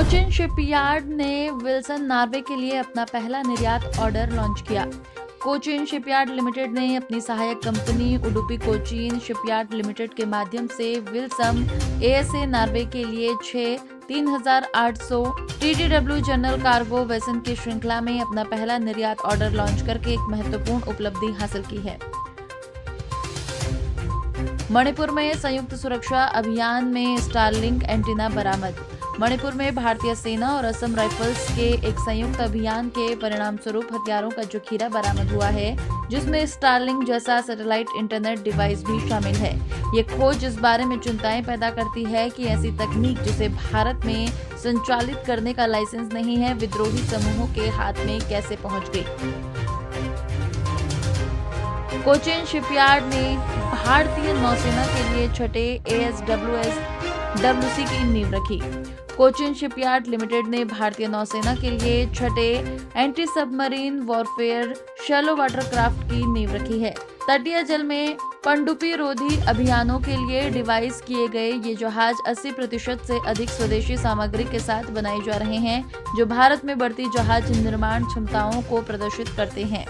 Cochin shipyard ने Wilson Norway के लिए अपना पहला निर्यात ऑर्डर लॉन्च किया। कोचिन शिपयार्ड लिमिटेड ने अपनी सहायक company Udupi Cochin shipyard limited के माध्यम से विल्सन एएसए नार्वे के लिए 6 3800 TTW जनरल कार्गो वेसन की श्रृंखला में अपना पहला निर्यात ऑर्डर लॉन्च करके एक महत्वपूर्ण उपलब्धि हासिल की है। मणिपुर में संयुक्त सुरक्षा अभियान में स्टारलिंक एंटीना बरामद। मणिपुर में भारतीय सेना और असम राइफल्स के एक संयुक्त अभियान के परिणाम स्वरूप हथियारों का जखीरा बरामद हुआ है, जिसमें स्टारलिंक जैसा सैटेलाइट इंटरनेट डिवाइस भी शामिल है। ये खोज इस बारे में चिंताएं पैदा करती है कि ऐसी तकनीक जिसे भारत में संचालित करने का लाइसेंस नहीं है, विद्रोही समूहों के हाथ में कैसे पहुंच गई। कोचिन शिपयार्ड ने भारतीय नौसेना के लिए छठे ASWS WC की नींव रखी। कोचिन शिपयार्ड लिमिटेड ने भारतीय नौसेना के लिए छठे anti submarine warfare shallow watercraft की नींव रखी है। तटीय जल में पनडुब्बी रोधी अभियानों के लिए डिवाइस किए गए ये जहाज 80% से अधिक स्वदेशी सामग्री के साथ बनाए जा रहे हैं, जो भारत में बढ़ती जहाज निर्माण क्षमताओं को प्रदर्शित करते हैं।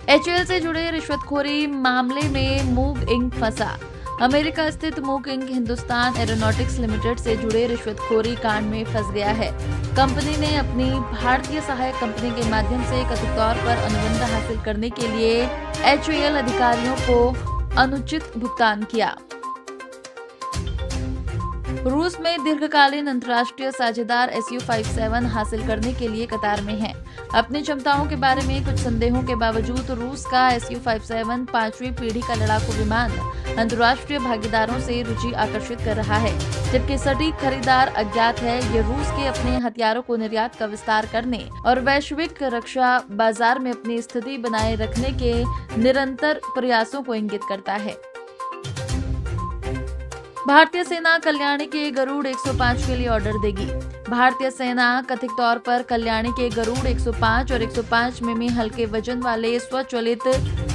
HAL से जुड़े रिश्वतखोरी मामले में मूव इंक फंसा। अमेरिका स्थित Move Inc Hindustan Aeronautics Limited से जुड़े रिश्वतखोरी कांड में फंस गया है। कंपनी ने अपनी भारतीय सहायक कंपनी के माध्यम से कथित तौर पर अनुबंध हासिल करने के लिए HAL अधिकारियों को अनुचित भुगतान किया। रूस में दीर्घकालीन अंतर्राष्ट्रीय साझेदार Su-57 हासिल करने के लिए कतार में है। अपनी क्षमताओं के बारे में कुछ संदेहों के बावजूद रूस का Su-57 5वीं पीढ़ी का लड़ाकू विमान अंतर्राष्ट्रीय भागीदारों से रुचि आकर्षित कर रहा है, जबकि सटीक खरीदार अज्ञात है। ये रूस के अपने हथियारों को निर्यात का विस्तार करने और वैश्विक रक्षा बाजार में अपनी स्थिति बनाए रखने के निरंतर प्रयासों को इंगित करता है। भारतीय सेना कल्याणी के गरुड़ 105 के लिए ऑर्डर देगी। भारतीय सेना कथित तौर पर कल्याणी के गरुड़ 105 और 105 मिमी हल्के वजन वाले स्वचालित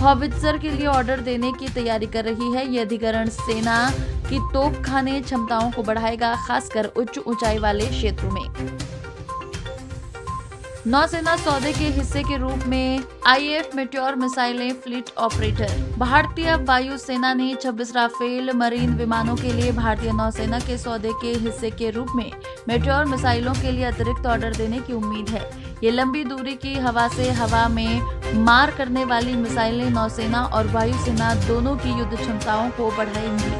हॉवित्जर के लिए ऑर्डर देने की तैयारी कर रही है। यह अधिग्रहण सेना की तोपखाने क्षमताओं को बढ़ाएगा, खासकर उच्च ऊंचाई वाले क्षेत्रों में। नौसेना सौदे के हिस्से के रूप में IAF मेट्योर मिसाइलें फ्लीट ऑपरेटर। भारतीय वायुसेना ने 26 राफेल मरीन विमानों के लिए भारतीय नौसेना के सौदे के हिस्से के रूप में मेट्योर मिसाइलों के लिए अतिरिक्त ऑर्डर देने की उम्मीद है। ये लंबी दूरी की हवा से हवा में मार करने वाली मिसाइलें नौसेना और वायुसेना दोनों की युद्ध क्षमताओं को बढ़ाएंगी।